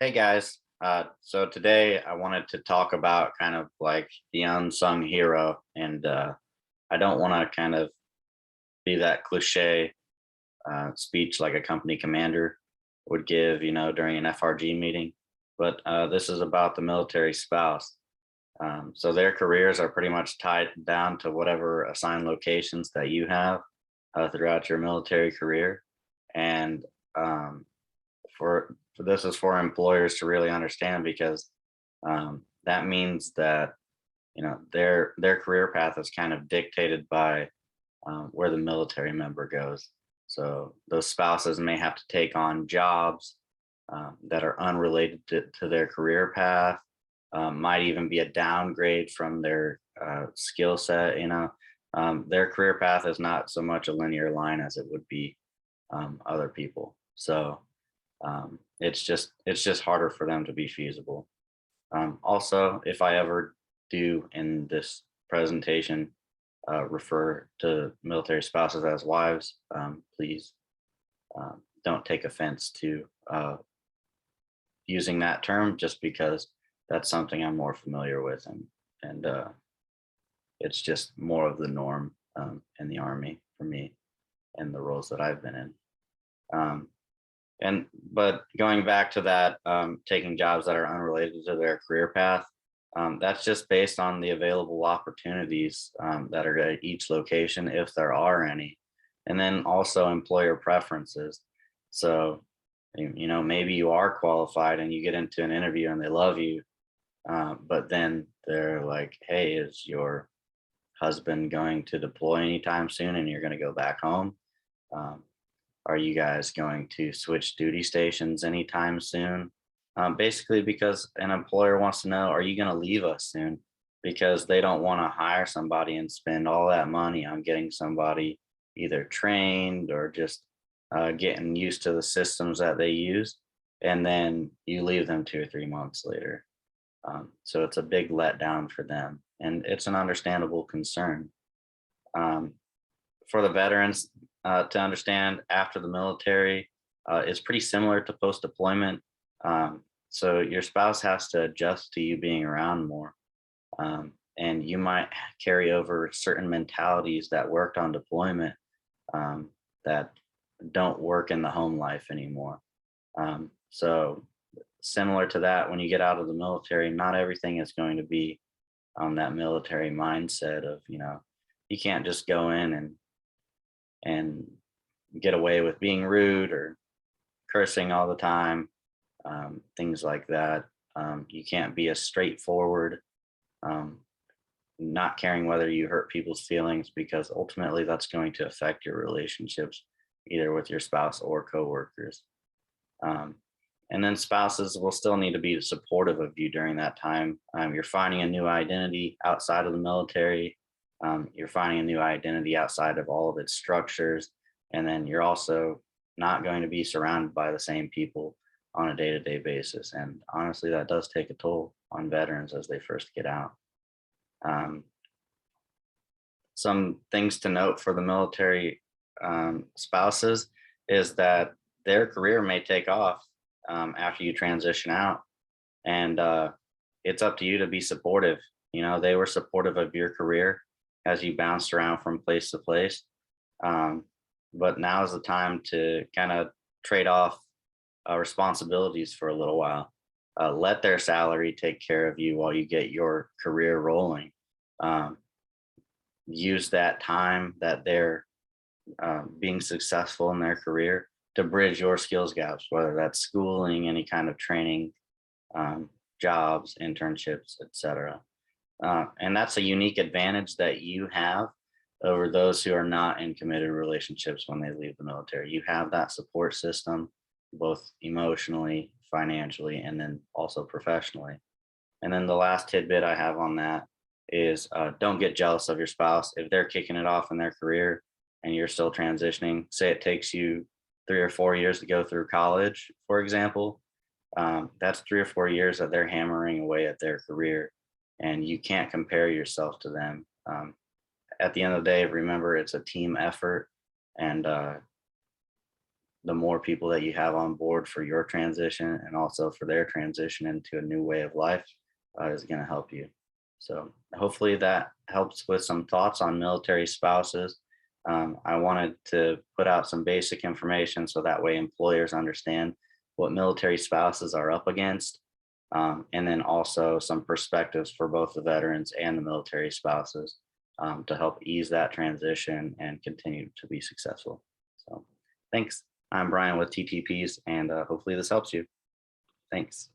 Hey guys. So today I wanted to talk about kind of like the unsung hero, and I don't want to kind of be that cliche speech like a company commander would give, during an FRG meeting. But this is about the military spouse. So their careers are pretty much tied down to whatever assigned locations that you have throughout your military career, and um, for this is for employers to really understand because that means that their career path is kind of dictated by where the military member goes. So those spouses may have to take on jobs that are unrelated to their career path, might even be a downgrade from their skill set. Their career path is not so much a linear line as it would be other people. So it's just harder for them to be feasible. Also, if I ever do in this presentation refer to military spouses as wives, please don't take offense to using that term, just because that's something I'm more familiar with, and it's just more of the norm in the Army for me and the roles that I've been in. Um, but going back to that, taking jobs that are unrelated to their career path, that's just based on the available opportunities that are at each location, if there are any, and then also employer preferences. So, maybe you are qualified and you get into an interview and they love you, but then they're like, "Hey, is your husband going to deploy anytime soon, and you're going to go back home?" Um, are you guys going to switch duty stations anytime soon? Basically, because an employer wants to know, are you going to leave us soon? Because they don't want to hire somebody and spend all that money on getting somebody either trained or just getting used to the systems that they use. And then you leave them 2 or 3 months later. So it's a big letdown for them. And it's an understandable concern. Um, for the veterans to understand after the military is pretty similar to post deployment. So your spouse has to adjust to you being around more. And you might carry over certain mentalities that worked on deployment that don't work in the home life anymore. So, similar to that, when you get out of the military, not everything is going to be on that military mindset of, you can't just go in and get away with being rude or cursing all the time, things like that. You can't be as straightforward, um, not caring whether you hurt people's feelings, because ultimately that's going to affect your relationships, either with your spouse or coworkers. Um, and then spouses will still need to be supportive of you during that time. You're finding a new identity outside of the military. You're finding a new identity outside of all of its structures. And then you're also not going to be surrounded by the same people on a day to day basis. And honestly, that does take a toll on veterans as they first get out. Um, some things to note for the military spouses is that their career may take off after you transition out, and it's up to you to be supportive. They were supportive of your career as you bounced around from place to place, um, but now is the time to kind of trade off responsibilities for a little while. Let their salary take care of you while you get your career rolling. um, Use that time that they're being successful in their career to bridge your skills gaps, whether that's schooling, any kind of training, um, jobs, internships, etc. And that's a unique advantage that you have over those who are not in committed relationships when they leave the military. You have that support system, both emotionally, financially, and then also professionally. And then the last tidbit I have on that is don't get jealous of your spouse. If they're kicking it off in their career and you're still transitioning, say it takes you 3 or 4 years to go through college, for example, that's 3 or 4 years that they're hammering away at their career, and you can't compare yourself to them. At the end of the day, remember, it's a team effort, and the more people that you have on board for your transition and also for their transition into a new way of life is going to help you. So hopefully that helps with some thoughts on military spouses. I wanted to put out some basic information so that way employers understand what military spouses are up against, and then also some perspectives for both the veterans and the military spouses to help ease that transition and continue to be successful. So thanks. I'm Brian with TTPs, and hopefully this helps you. Thanks.